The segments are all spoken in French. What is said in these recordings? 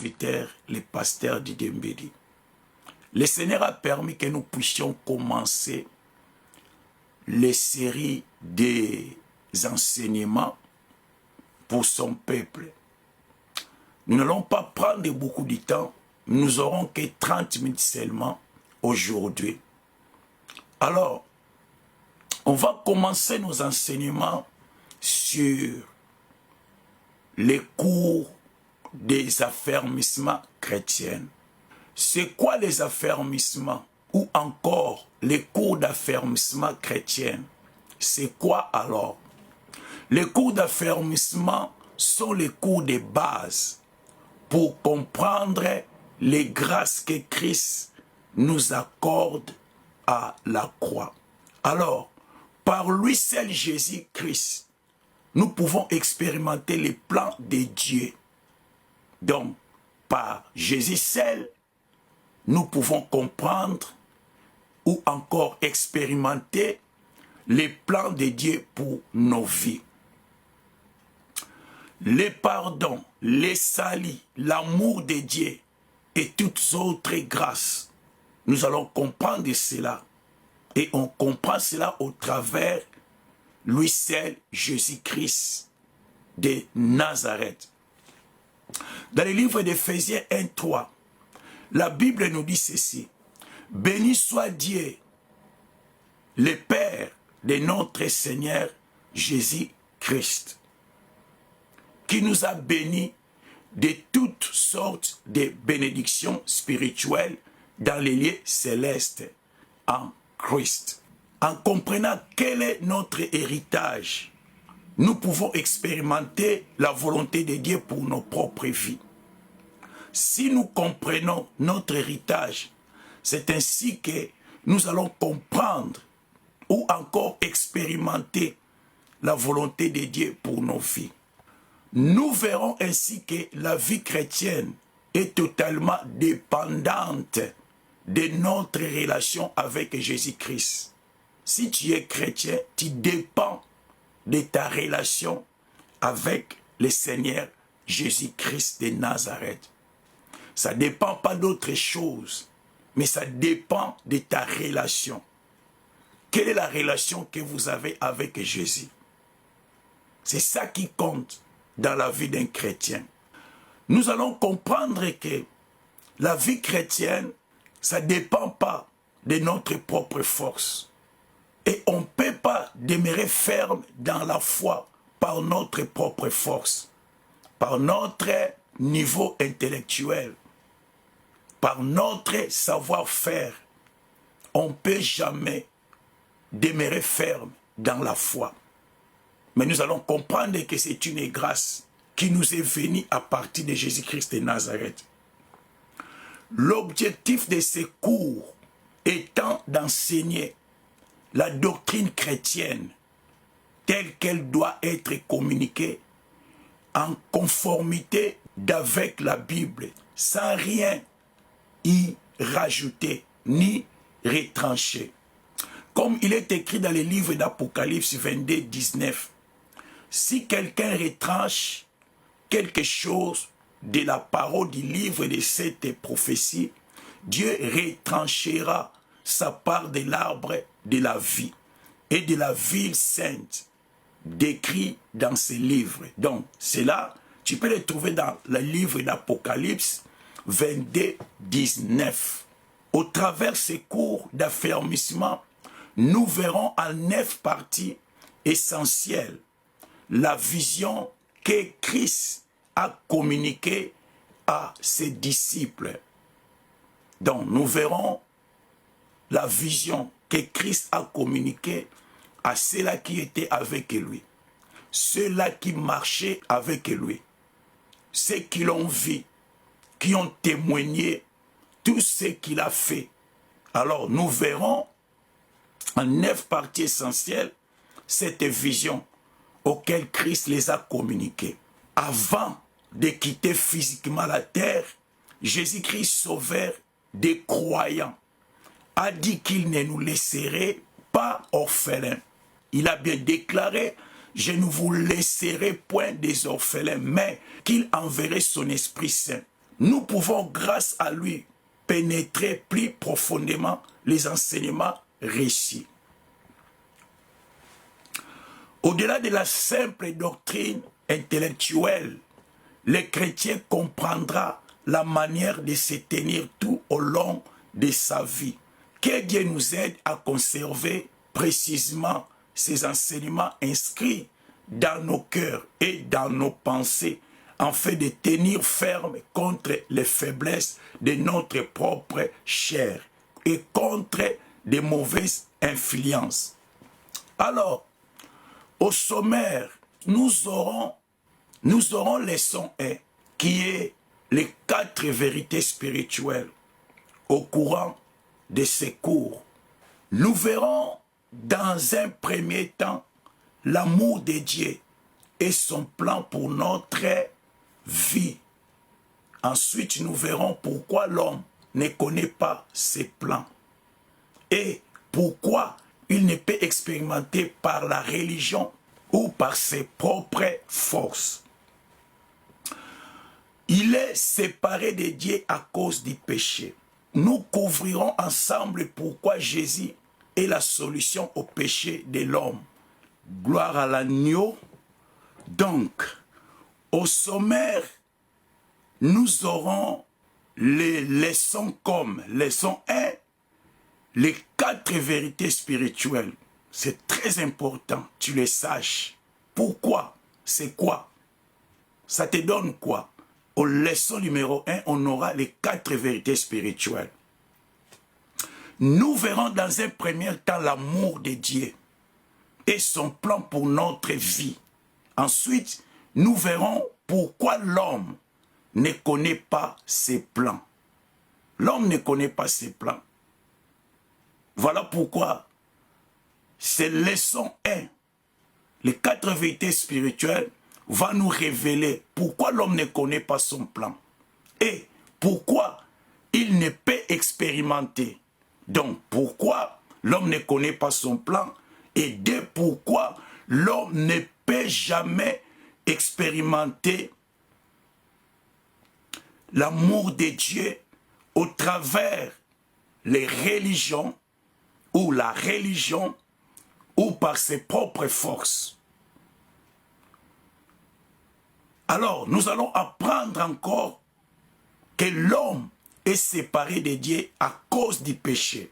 serviteurs, les pasteurs du Dembédi. Le Seigneur a permis que nous puissions commencer les séries des enseignements pour son peuple. Nous n'allons pas prendre beaucoup de temps, nous n'aurons que 30 minutes seulement aujourd'hui. Alors, on va commencer nos enseignements sur les cours des affermissements chrétiens. C'est quoi les affermissements ou encore les cours d'affermissement chrétien? C'est quoi alors? Les cours d'affermissement sont les cours de base pour comprendre les grâces que Christ nous accorde à la croix. Alors, par lui seul Jésus-Christ, nous pouvons expérimenter les plans de Dieu. Donc, par Jésus seul, nous pouvons comprendre ou encore expérimenter les plans de Dieu pour nos vies. Le pardon, les salis, l'amour de Dieu et toutes autres grâces. Nous allons comprendre cela. Et on comprend cela au travers lui seul, Jésus-Christ de Nazareth. Dans le livre d'Éphésiens 1:3, la Bible nous dit ceci. Béni soit Dieu, le Père de notre Seigneur Jésus-Christ, qui nous a bénis de toutes sortes de bénédictions spirituelles dans les lieux célestes en Christ. En comprenant quel est notre héritage, nous pouvons expérimenter la volonté de Dieu pour nos propres vies. Si nous comprenons notre héritage, c'est ainsi que nous allons comprendre ou encore expérimenter la volonté de Dieu pour nos vies. Nous verrons ainsi que la vie chrétienne est totalement dépendante de notre relation avec Jésus-Christ. Si tu es chrétien, tu dépends de ta relation avec le Seigneur Jésus-Christ de Nazareth. Ça ne dépend pas d'autre chose, mais ça dépend de ta relation. Quelle est la relation que vous avez avec Jésus? C'est ça qui compte dans la vie d'un chrétien. Nous allons comprendre que la vie chrétienne, ça ne dépend pas de notre propre force. Et on ne peut pas demeurer ferme dans la foi par notre propre force, par notre niveau intellectuel, par notre savoir-faire. On ne peut jamais demeurer ferme dans la foi. Mais nous allons comprendre que c'est une grâce qui nous est venue à partir de Jésus-Christ de Nazareth. L'objectif de ces cours étant d'enseigner la doctrine chrétienne telle qu'elle doit être communiquée en conformité avec la Bible, sans rien y rajouter ni retrancher. Comme il est écrit dans le livre d'Apocalypse 22, 19, si quelqu'un retranche quelque chose de la parole du livre de cette prophétie, Dieu retranchera sa part de l'arbre de la vie et de la ville sainte décrit dans ce livre. Donc, cela, tu peux le trouver dans le livre d'Apocalypse 22, 19. Au travers ces cours d'affermissement, nous verrons en 9 parties essentielles la vision que Christ a communiquée à ses disciples. Donc, nous verrons la vision que Christ a communiquée à ceux-là qui étaient avec lui, ceux-là qui marchaient avec lui, ceux qui l'ont vu, qui ont témoigné tout ce qu'il a fait. Alors, nous verrons en 9 parties essentielles cette vision auquel Christ les a communiquées. Avant de quitter physiquement la terre, Jésus-Christ, sauveur des croyants, a dit qu'il ne nous laisserait pas orphelins. Il a bien déclaré, je ne vous laisserai point des orphelins, mais qu'il enverrait son Esprit Saint. nous pouvons, grâce à lui, pénétrer plus profondément les enseignements récits. Au-delà de la simple doctrine intellectuelle, le chrétien comprendra la manière de se tenir tout au long de sa vie. Que Dieu nous aide à conserver précisément ces enseignements inscrits dans nos cœurs et dans nos pensées, afin de tenir ferme contre les faiblesses de notre propre chair et contre des mauvaises influences. Alors, au sommaire, nous aurons leçon 1, qui est les 4 vérités spirituelles au courant de ces cours. Nous verrons dans un premier temps l'amour de Dieu et son plan pour notre vie. Ensuite, nous verrons pourquoi l'homme ne connaît pas ses plans et pourquoi il ne peut expérimenter par la religion ou par ses propres forces. Il est séparé de Dieu à cause du péché. Nous couvrirons ensemble pourquoi Jésus est la solution au péché de l'homme. Gloire à l'agneau. Donc, au sommaire, nous aurons les leçons comme leçon 1, les 4 vérités spirituelles. C'est très important, tu les saches. Pourquoi? C'est quoi? Ça te donne quoi? Au leçon numéro 1, on aura les 4 vérités spirituelles. Nous verrons dans un premier temps l'amour de Dieu et son plan pour notre vie. Ensuite, nous verrons pourquoi l'homme ne connaît pas ses plans. L'homme ne connaît pas ses plans. Voilà pourquoi ces leçons 1, les 4 vérités spirituelles, va nous révéler pourquoi l'homme ne connaît pas son plan et pourquoi il ne peut expérimenter. Donc, pourquoi l'homme ne connaît pas son plan et pourquoi l'homme ne peut jamais expérimenter l'amour de Dieu au travers les religions ou la religion ou par ses propres forces. Alors, nous allons apprendre encore que l'homme est séparé de Dieu à cause du péché.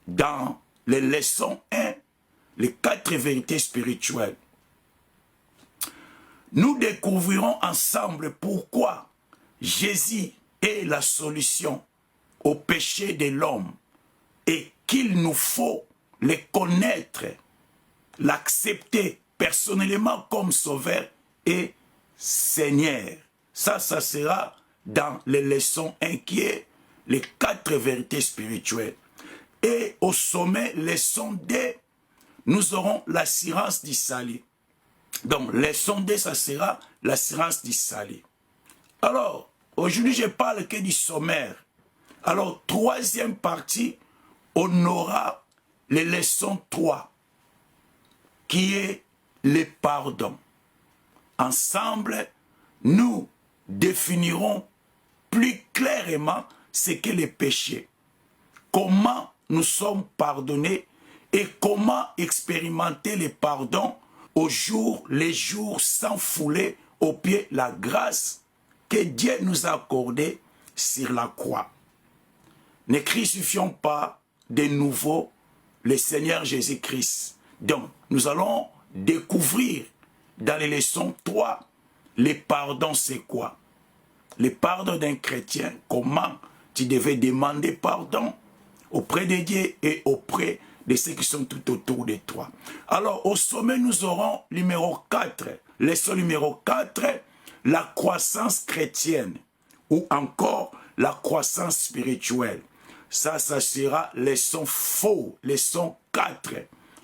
Dans les leçons 1, les 4 vérités spirituelles, nous découvrirons ensemble pourquoi Jésus est la solution au péché de l'homme et qu'il nous faut le connaître, l'accepter personnellement comme sauveur et Seigneur. Ça sera dans les leçons 1 qui est les 4 vérités spirituelles. Et au sommet, leçon 2, nous aurons l'assurance du salut. Donc, leçon 2, ça sera l'assurance du salut. Alors, aujourd'hui, je parle que du sommaire. Alors, troisième partie, on aura les leçons 3, qui est le pardon. Ensemble, nous définirons plus clairement ce qu'est le péché, comment nous sommes pardonnés et comment expérimenter le pardon les jours sans fouler aux pieds la grâce que Dieu nous a accordée sur la croix. Ne crucifions pas de nouveau le Seigneur Jésus-Christ. Donc, nous allons découvrir dans les leçons 3, le pardon c'est quoi? Le pardon d'un chrétien, comment tu devais demander pardon auprès de Dieu et auprès de ceux qui sont tout autour de toi. Alors, au sommet, nous aurons numéro 4, leçon numéro 4, la croissance chrétienne ou encore la croissance spirituelle. Ça sera leçon faux, leçon 4.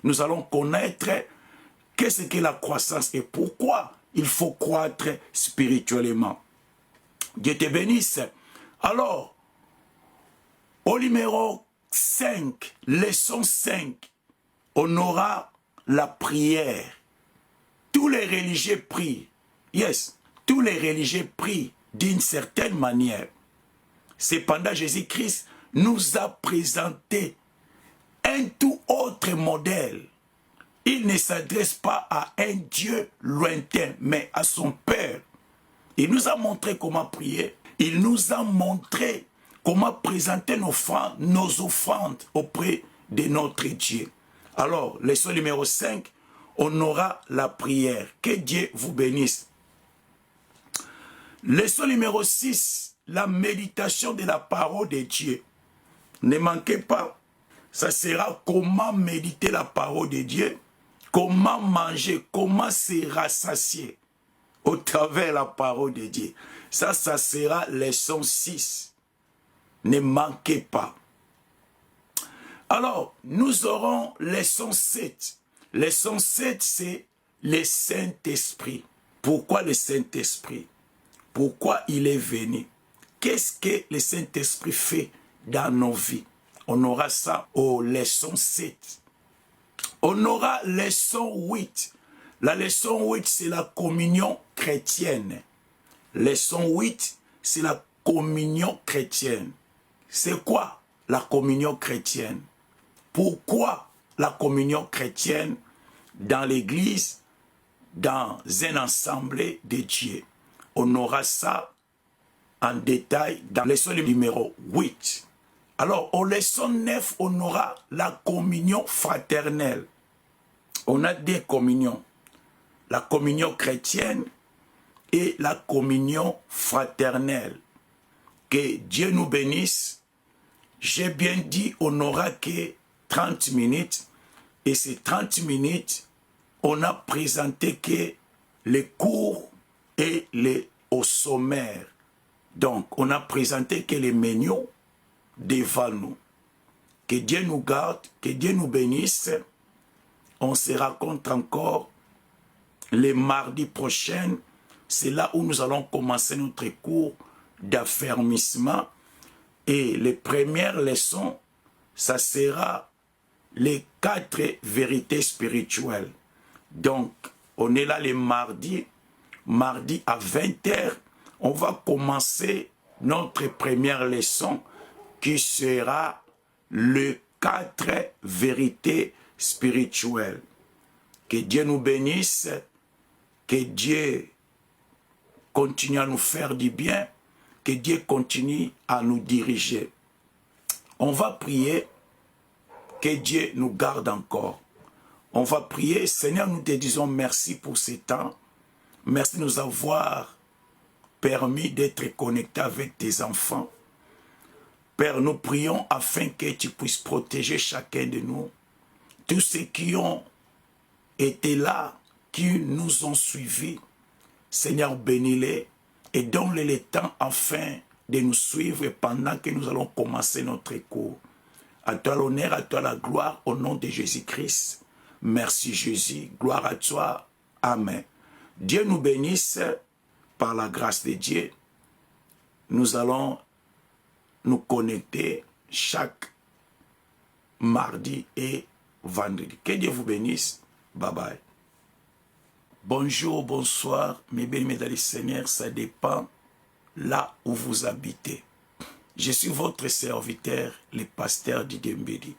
Nous allons connaître qu'est-ce qu'est la croissance et pourquoi il faut croître spirituellement. Dieu te bénisse. Alors, au numéro 5, leçon 5, on aura la prière. Tous les religieux prient. Yes, tous les religieux prient d'une certaine manière. Cependant, Jésus-Christ nous a présenté un tout autre modèle. Il ne s'adresse pas à un Dieu lointain, mais à son Père. Il nous a montré comment prier. Il nous a montré comment présenter nos offrandes auprès de notre Dieu. Alors, leçon numéro 5, on aura la prière. Que Dieu vous bénisse. Leçon numéro 6, la méditation de la parole de Dieu. Ne manquez pas, ça sera comment méditer la parole de Dieu, comment manger, comment se rassasier au travers de la parole de Dieu. Ça sera leçon 6. Ne manquez pas. Alors, nous aurons leçon 7. Leçon 7, c'est le Saint-Esprit. Pourquoi le Saint-Esprit? Pourquoi il est venu? Qu'est-ce que le Saint-Esprit fait dans nos vies? On aura ça aux leçons 7. On aura leçon 8. La leçon 8, c'est la communion chrétienne. Leçon 8, c'est la communion chrétienne. C'est quoi la communion chrétienne? Pourquoi la communion chrétienne dans l'église, dans un assemblée de Dieu? On aura ça en détail dans leçon numéro 8. Alors, au leçon 9, on aura la communion fraternelle. On a deux communions. La communion chrétienne et la communion fraternelle. Que Dieu nous bénisse. J'ai bien dit, on n'aura que 30 minutes. Et ces 30 minutes, on a présenté que les cours et au sommaire. Donc, on a présenté que les menus devant nous. Que Dieu nous garde, que Dieu nous bénisse. On se rencontre encore le mardi prochain. C'est là où nous allons commencer notre cours d'affermissement. Et les premières leçons, ça sera les 4 vérités spirituelles. Donc, on est là le mardi à 20h. On va commencer notre première leçon qui sera les 4 vérités spirituelles. Que Dieu nous bénisse, que Dieu continue à nous faire du bien, que Dieu continue à nous diriger. On va prier, que Dieu nous garde encore. On va prier, Seigneur, nous te disons merci pour ce temps. Merci de nous avoir permis d'être connectés avec tes enfants. Père, nous prions afin que tu puisses protéger chacun de nous. Tous ceux qui ont été là, qui nous ont suivis, Seigneur, bénis-les et donne-les le temps afin de nous suivre pendant que nous allons commencer notre cours. À toi l'honneur, à toi la gloire, au nom de Jésus-Christ. Merci Jésus, gloire à toi. Amen. Dieu nous bénisse par la grâce de Dieu. Nous allons nous connecter chaque mardi et vendredi. Que Dieu vous bénisse. Bye bye. Bonjour, bonsoir, mes bien-aimés dans le Seigneur, ça dépend là où vous habitez. Je suis votre serviteur, le pasteur Didier Mbedi.